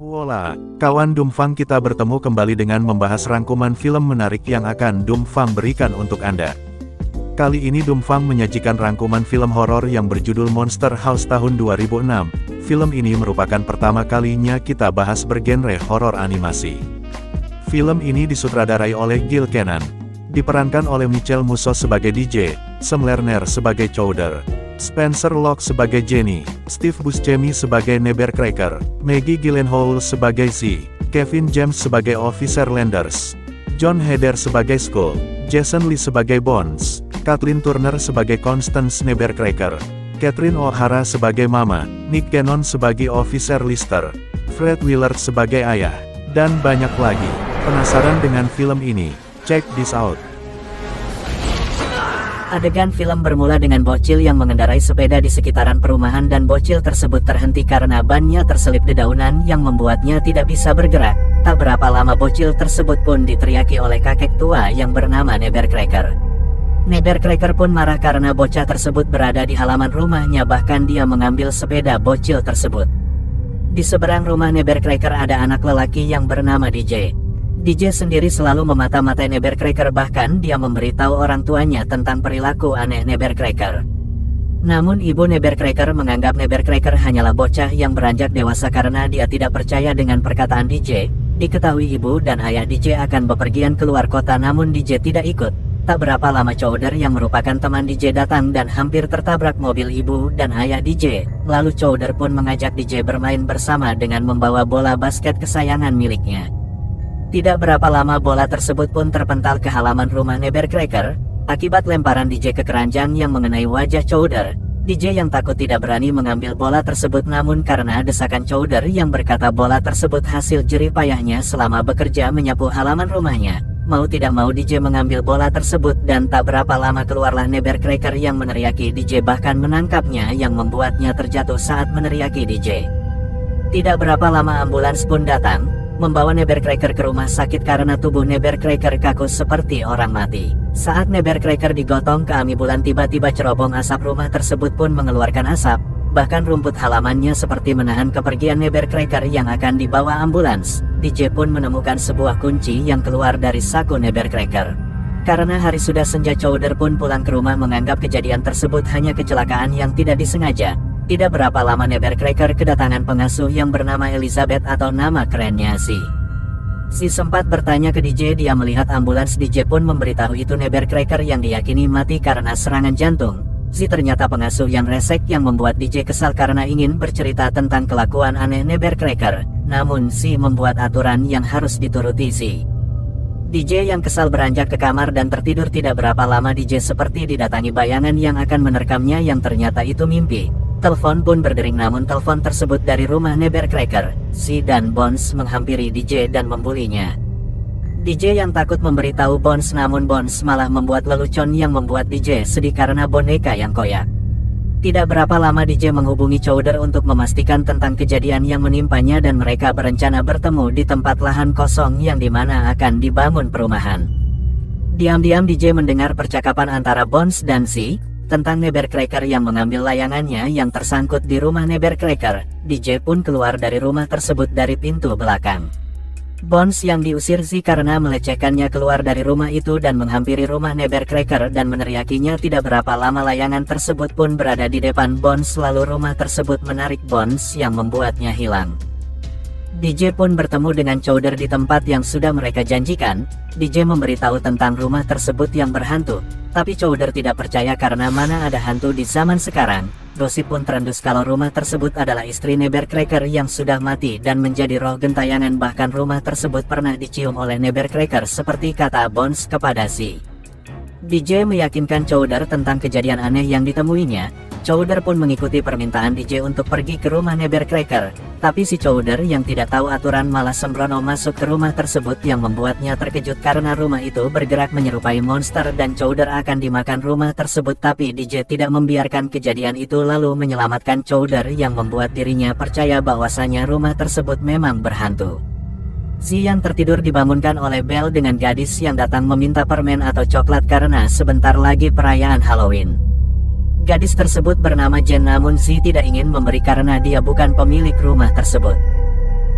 Voila, kawan Dumfang, kita bertemu kembali dengan membahas rangkuman film menarik yang akan Dumfang berikan untuk Anda. Kali ini Dumfang menyajikan rangkuman film horor yang berjudul Monster House tahun 2006. Film ini merupakan pertama kalinya kita bahas bergenre horor animasi. Film ini disutradarai oleh Gil Kenan. Diperankan oleh Michelle Musso sebagai DJ, Sam Lerner sebagai Chowder, Spencer Locke sebagai Jenny, Steve Buscemi sebagai Nebercracker, Maggie Gyllenhaal sebagai Z, Kevin James sebagai Officer Landers, John Heder sebagai Skull, Jason Lee sebagai Bones, Kathleen Turner sebagai Constance Nebercracker, Catherine O'Hara sebagai Mama, Nick Cannon sebagai Officer Lister, Fred Willard sebagai Ayah, dan banyak lagi. Penasaran dengan film ini? Check this out. Adegan film bermula dengan bocil yang mengendarai sepeda di sekitaran perumahan dan bocil tersebut terhenti karena bannya terselip dedaunan yang membuatnya tidak bisa bergerak. Tak berapa lama bocil tersebut pun diteriaki oleh kakek tua yang bernama Nebercracker. Nebercracker pun marah karena bocah tersebut berada di halaman rumahnya, bahkan dia mengambil sepeda bocil tersebut. Di seberang rumah Nebercracker ada anak lelaki yang bernama DJ. DJ sendiri selalu memata-matai Nebercracker, bahkan dia memberitahu orang tuanya tentang perilaku aneh Nebercracker. Namun ibu Nebercracker menganggap Nebercracker hanyalah bocah yang beranjak dewasa karena dia tidak percaya dengan perkataan DJ. Diketahui ibu dan ayah DJ akan bepergian keluar kota, namun DJ tidak ikut. Tak berapa lama Chowder yang merupakan teman DJ datang dan hampir tertabrak mobil ibu dan ayah DJ. Lalu Chowder pun mengajak DJ bermain bersama dengan membawa bola basket kesayangan miliknya. Tidak berapa lama bola tersebut pun terpental ke halaman rumah Nebercracker. Akibat lemparan DJ ke keranjang yang mengenai wajah Chowder, DJ yang takut tidak berani mengambil bola tersebut, namun karena desakan Chowder yang berkata bola tersebut hasil jerih payahnya selama bekerja menyapu halaman rumahnya, mau tidak mau DJ mengambil bola tersebut dan tak berapa lama keluarlah Nebercracker yang meneriaki DJ, bahkan menangkapnya yang membuatnya terjatuh saat meneriaki DJ. Tidak berapa lama ambulans pun datang, membawa Nebercracker ke rumah sakit karena tubuh Nebercracker kaku seperti orang mati. Saat Nebercracker digotong ke ambulan, tiba-tiba cerobong asap rumah tersebut pun mengeluarkan asap, bahkan rumput halamannya seperti menahan kepergian Nebercracker yang akan dibawa ambulans. DJ pun menemukan sebuah kunci yang keluar dari saku Nebercracker. Karena hari sudah senja, Chowder pun pulang ke rumah menganggap kejadian tersebut hanya kecelakaan yang tidak disengaja. Tidak berapa lama Nebercracker kedatangan pengasuh yang bernama Elizabeth atau nama kerennya Si. Si sempat bertanya ke DJ, dia melihat ambulans. DJ pun memberitahu itu Nebercracker yang diyakini mati karena serangan jantung. Si ternyata pengasuh yang resek yang membuat DJ kesal karena ingin bercerita tentang kelakuan aneh Nebercracker. Namun Si membuat aturan yang harus dituruti Si. DJ yang kesal beranjak ke kamar dan tertidur. Tidak berapa lama DJ seperti didatangi bayangan yang akan menerkamnya, yang ternyata itu mimpi. Telepon pun berdering, namun telepon tersebut dari rumah Nebercracker. Si dan Bones menghampiri DJ dan membulinya. DJ yang takut memberitahu Bones, namun Bones malah membuat lelucon yang membuat DJ sedih karena boneka yang koyak. Tidak berapa lama DJ menghubungi Chowder untuk memastikan tentang kejadian yang menimpanya dan mereka berencana bertemu di tempat lahan kosong yang dimana akan dibangun perumahan. Diam-diam DJ mendengar percakapan antara Bones dan Si tentang Nebercracker yang mengambil layangannya yang tersangkut di rumah Nebercracker. DJ pun keluar dari rumah tersebut dari pintu belakang. Bones yang diusir Si karena melecehkannya keluar dari rumah itu dan menghampiri rumah Nebercracker dan meneriakinya. Tidak berapa lama layangan tersebut pun berada di depan Bones, lalu rumah tersebut menarik Bones yang membuatnya hilang. DJ pun bertemu dengan Chowder di tempat yang sudah mereka janjikan. DJ memberitahu tentang rumah tersebut yang berhantu, tapi Chowder tidak percaya karena mana ada hantu di zaman sekarang. Gosip pun terendus kalau rumah tersebut adalah istri Nebercracker yang sudah mati dan menjadi roh gentayangan, bahkan rumah tersebut pernah dicium oleh Nebercracker seperti kata Bones kepada Si. DJ meyakinkan Chowder tentang kejadian aneh yang ditemuinya. Chowder pun mengikuti permintaan DJ untuk pergi ke rumah Nebercracker, tapi si Chowder yang tidak tahu aturan malah sembrono masuk ke rumah tersebut yang membuatnya terkejut karena rumah itu bergerak menyerupai monster dan Chowder akan dimakan rumah tersebut, tapi DJ tidak membiarkan kejadian itu lalu menyelamatkan Chowder yang membuat dirinya percaya bahwasanya rumah tersebut memang berhantu. Si yang tertidur dibangunkan oleh Belle dengan gadis yang datang meminta permen atau coklat karena sebentar lagi perayaan Halloween. Gadis tersebut bernama Jen, namun Si tidak ingin memberi karena dia bukan pemilik rumah tersebut.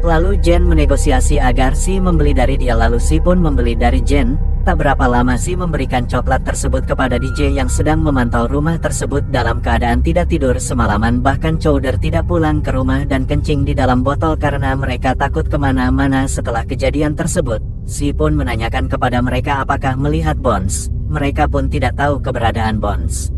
Lalu Jen menegosiasi agar Si membeli dari dia, lalu Si pun membeli dari Jen. Tak berapa lama Si memberikan coklat tersebut kepada DJ yang sedang memantau rumah tersebut dalam keadaan tidak tidur semalaman. Bahkan Chowder tidak pulang ke rumah dan kencing di dalam botol karena mereka takut kemana-mana setelah kejadian tersebut. Si pun menanyakan kepada mereka apakah melihat Bones. Mereka pun tidak tahu keberadaan Bones.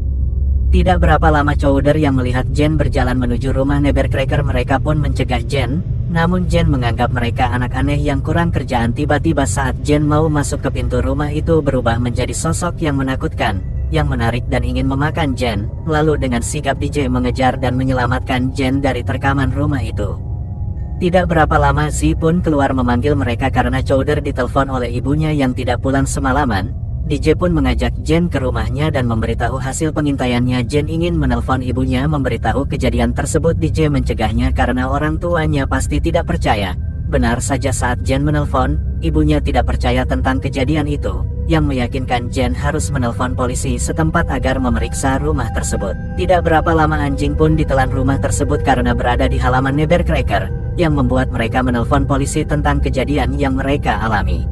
Tidak berapa lama Chowder yang melihat Jen berjalan menuju rumah Nevercracker. Mereka pun mencegah Jen. Namun Jen menganggap mereka anak aneh yang kurang kerjaan. Tiba-tiba saat Jen mau masuk ke pintu, rumah itu berubah menjadi sosok yang menakutkan, yang menarik dan ingin memakan Jen. Lalu dengan sigap DJ mengejar dan menyelamatkan Jen dari terkaman rumah itu. Tidak berapa lama Si pun keluar memanggil mereka karena Chowder ditelepon oleh ibunya yang tidak pulang semalaman. DJ pun mengajak Jen ke rumahnya dan memberitahu hasil pengintaiannya. Jen ingin menelpon ibunya memberitahu kejadian tersebut. DJ mencegahnya karena orang tuanya pasti tidak percaya. Benar saja, saat Jen menelpon, ibunya tidak percaya tentang kejadian itu, yang meyakinkan Jen harus menelpon polisi setempat agar memeriksa rumah tersebut. Tidak berapa lama anjing pun ditelan rumah tersebut karena berada di halaman Nevercracker, yang membuat mereka menelpon polisi tentang kejadian yang mereka alami.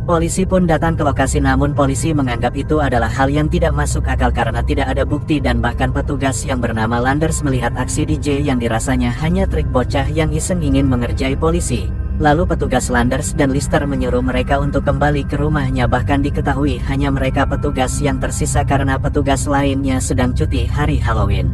Polisi pun datang ke lokasi, namun polisi menganggap itu adalah hal yang tidak masuk akal karena tidak ada bukti, dan bahkan petugas yang bernama Landers melihat aksi DJ yang dirasanya hanya trik bocah yang iseng ingin mengerjai polisi. Lalu petugas Landers dan Lister menyuruh mereka untuk kembali ke rumahnya. Bahkan diketahui hanya mereka petugas yang tersisa karena petugas lainnya sedang cuti hari Halloween.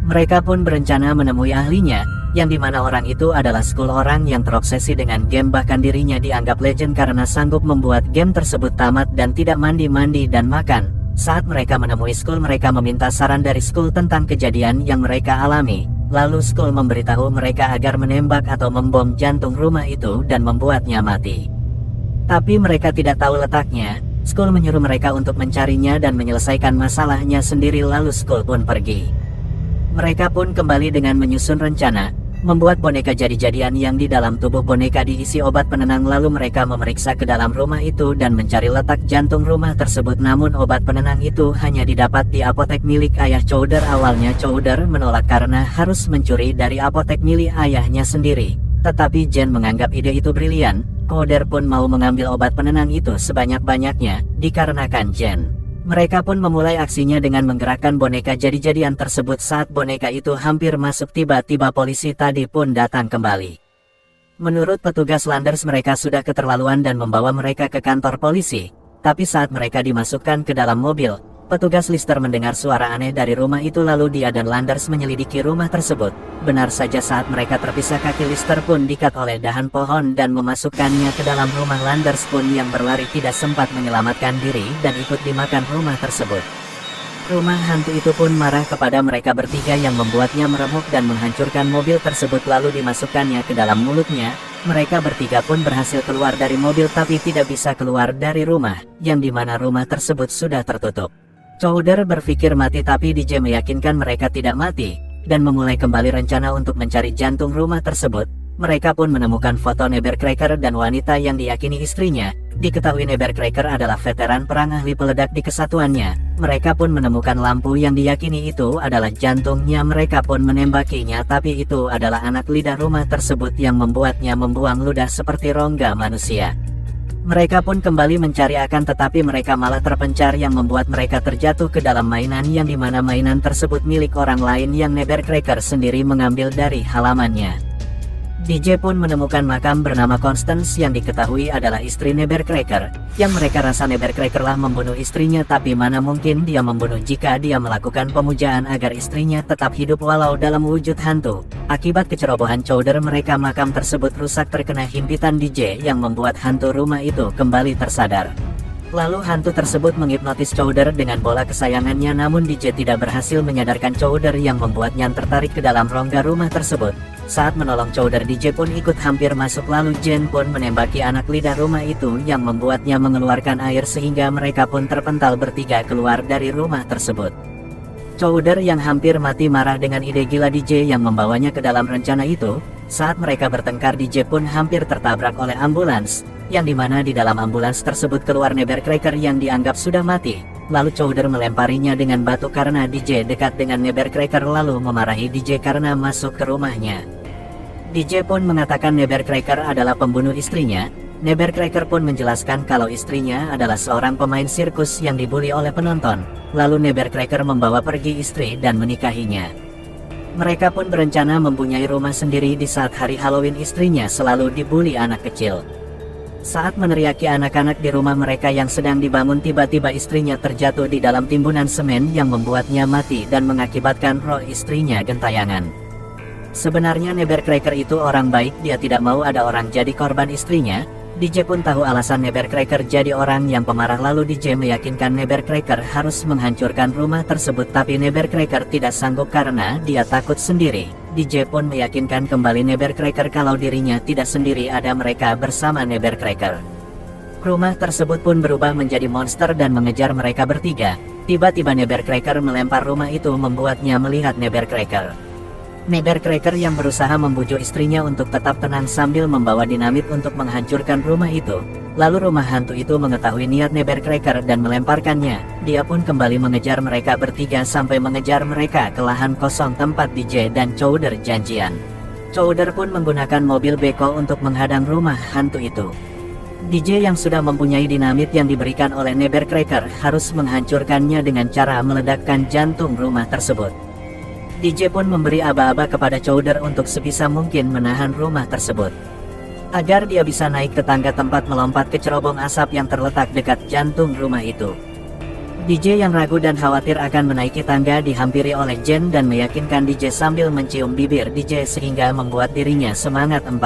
Mereka pun berencana menemui ahlinya, yang dimana orang itu adalah Skull, orang yang terobsesi dengan game. Bahkan dirinya dianggap legend karena sanggup membuat game tersebut tamat dan tidak mandi-mandi dan makan. Saat mereka menemui Skull, mereka meminta saran dari Skull tentang kejadian yang mereka alami. Lalu Skull memberitahu mereka agar menembak atau membom jantung rumah itu dan membuatnya mati. Tapi mereka tidak tahu letaknya. Skull menyuruh mereka untuk mencarinya dan menyelesaikan masalahnya sendiri. Lalu Skull pun pergi. Mereka pun kembali dengan menyusun rencana, membuat boneka jadi-jadian yang di dalam tubuh boneka diisi obat penenang. Lalu mereka memeriksa ke dalam rumah itu dan mencari letak jantung rumah tersebut. Namun obat penenang itu hanya didapat di apotek milik ayah Chowder. Awalnya Chowder menolak karena harus mencuri dari apotek milik ayahnya sendiri. Tetapi Jen menganggap ide itu brilian. Chowder pun mau mengambil obat penenang itu sebanyak-banyaknya, dikarenakan Jen. Mereka pun memulai aksinya dengan menggerakkan boneka jadi-jadian tersebut. Saat boneka itu hampir masuk, tiba-tiba polisi tadi pun datang kembali. Menurut petugas Landers, mereka sudah keterlaluan dan membawa mereka ke kantor polisi. Tapi saat mereka dimasukkan ke dalam mobil, petugas Lister mendengar suara aneh dari rumah itu. Lalu dia dan Landers menyelidiki rumah tersebut. Benar saja, saat mereka terpisah, kaki Lister pun diikat oleh dahan pohon dan memasukkannya ke dalam rumah. Landers pun yang berlari tidak sempat menyelamatkan diri dan ikut dimakan rumah tersebut. Rumah hantu itu pun marah kepada mereka bertiga yang membuatnya meremuk dan menghancurkan mobil tersebut, lalu dimasukkannya ke dalam mulutnya. Mereka bertiga pun berhasil keluar dari mobil tapi tidak bisa keluar dari rumah, yang dimana rumah tersebut sudah tertutup. Chowder berpikir mati tapi DJ meyakinkan mereka tidak mati, dan memulai kembali rencana untuk mencari jantung rumah tersebut. Mereka pun menemukan foto Nevercracker dan wanita yang diyakini istrinya. Diketahui Nevercracker adalah veteran perang ahli peledak di kesatuannya. Mereka pun menemukan lampu yang diyakini itu adalah jantungnya. Mereka pun menembakinya, tapi itu adalah anak lidah rumah tersebut yang membuatnya membuang ludah seperti rongga manusia. Mereka pun kembali mencari tetapi mereka malah terpencar, yang membuat mereka terjatuh ke dalam mainan yang dimana mainan tersebut milik orang lain yang Nevercracker sendiri mengambil dari halamannya. DJ pun menemukan makam bernama Constance yang diketahui adalah istri Nevercracker, yang mereka rasa Nevercracker lah membunuh istrinya, tapi mana mungkin dia membunuh jika dia melakukan pemujaan agar istrinya tetap hidup walau dalam wujud hantu. Akibat kecerobohan Chowder, mereka makam tersebut rusak terkena himpitan DJ yang membuat hantu rumah itu kembali tersadar. Lalu hantu tersebut menghipnotis Chowder dengan bola kesayangannya, namun DJ tidak berhasil menyadarkan Chowder yang membuatnya tertarik ke dalam rongga rumah tersebut. Saat menolong Chowder, DJ pun ikut hampir masuk, lalu Jen pun menembaki anak lidah rumah itu yang membuatnya mengeluarkan air sehingga mereka pun terpental bertiga keluar dari rumah tersebut. Chowder yang hampir mati marah dengan ide gila DJ yang membawanya ke dalam rencana itu. Saat mereka bertengkar, DJ pun hampir tertabrak oleh ambulans, yang dimana di dalam ambulans tersebut keluar Nevercracker yang dianggap sudah mati. Lalu Chowder melemparinya dengan batu karena DJ dekat dengan Nevercracker, lalu memarahi DJ karena masuk ke rumahnya. DJ pun mengatakan Nevercracker adalah pembunuh istrinya. Nevercracker pun menjelaskan kalau istrinya adalah seorang pemain sirkus yang dibully oleh penonton. Lalu Nevercracker membawa pergi istri dan menikahinya. Mereka pun berencana mempunyai rumah sendiri di saat hari Halloween. Istrinya selalu dibully anak kecil. Saat meneriaki anak-anak di rumah mereka yang sedang dibangun, tiba-tiba istrinya terjatuh di dalam timbunan semen yang membuatnya mati dan mengakibatkan roh istrinya gentayangan. Sebenarnya Nevercracker itu orang baik, dia tidak mau ada orang jadi korban istrinya. DJ pun tahu alasan Nevercracker jadi orang yang pemarah, lalu DJ meyakinkan Nevercracker harus menghancurkan rumah tersebut, tapi Nevercracker tidak sanggup karena dia takut sendiri. DJ pun meyakinkan kembali Nevercracker kalau dirinya tidak sendiri, ada mereka bersama Nevercracker. Rumah tersebut pun berubah menjadi monster dan mengejar mereka bertiga. Tiba-tiba Nevercracker melempar rumah itu membuatnya melihat Nevercracker. Nevercracker yang berusaha membujuk istrinya untuk tetap tenang sambil membawa dinamit untuk menghancurkan rumah itu. Lalu rumah hantu itu mengetahui niat Nevercracker dan melemparkannya. Dia pun kembali mengejar mereka bertiga sampai mengejar mereka ke lahan kosong tempat DJ dan Chowder janjian. Chowder pun menggunakan mobil beko untuk menghadang rumah hantu itu. DJ yang sudah mempunyai dinamit yang diberikan oleh Nevercracker harus menghancurkannya dengan cara meledakkan jantung rumah tersebut. DJ pun memberi aba-aba kepada Chowder untuk sebisa mungkin menahan rumah tersebut, agar dia bisa naik ke tangga tempat melompat ke cerobong asap yang terletak dekat jantung rumah itu. DJ yang ragu dan khawatir akan menaiki tangga dihampiri oleh Jen dan meyakinkan DJ sambil mencium bibir DJ sehingga membuat dirinya semangat 45.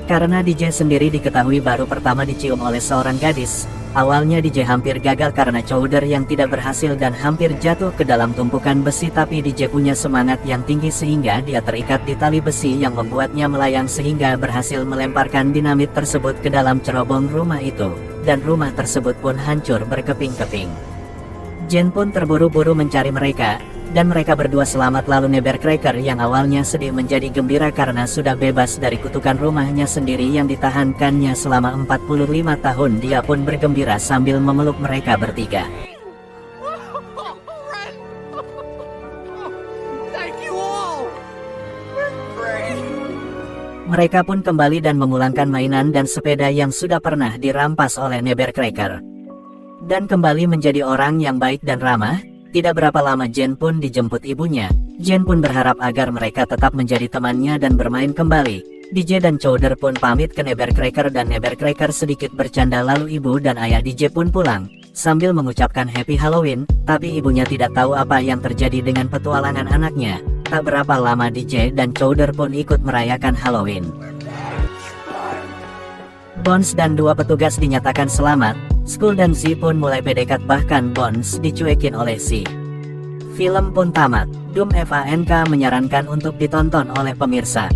Karena DJ sendiri diketahui baru pertama dicium oleh seorang gadis. Awalnya DJ hampir gagal karena Chowder yang tidak berhasil dan hampir jatuh ke dalam tumpukan besi, tapi DJ punya semangat yang tinggi sehingga dia terikat di tali besi yang membuatnya melayang sehingga berhasil melemparkan dinamit tersebut ke dalam cerobong rumah itu, dan rumah tersebut pun hancur berkeping-keping. Jen pun terburu-buru mencari mereka, dan mereka berdua selamat. Lalu Nevercracker yang awalnya sedih menjadi gembira karena sudah bebas dari kutukan rumahnya sendiri yang ditahankannya selama 45 tahun. Dia pun bergembira sambil memeluk mereka bertiga. Mereka pun kembali dan memulangkan mainan dan sepeda yang sudah pernah dirampas oleh Nevercracker, dan kembali menjadi orang yang baik dan ramah. Tidak berapa lama Jen pun dijemput ibunya. Jen pun berharap agar mereka tetap menjadi temannya dan bermain kembali. DJ dan Chowder pun pamit ke Nevercracker dan Nevercracker sedikit bercanda, lalu ibu dan ayah DJ pun pulang sambil mengucapkan Happy Halloween, tapi ibunya tidak tahu apa yang terjadi dengan petualangan anaknya. Tak berapa lama DJ dan Chowder pun ikut merayakan Halloween. Bones dan dua petugas dinyatakan selamat. Skull dan Z pun mulai PDKT, bahkan Bones dicuekin oleh Z. Film pun tamat. Doom FANK menyarankan untuk ditonton oleh pemirsa.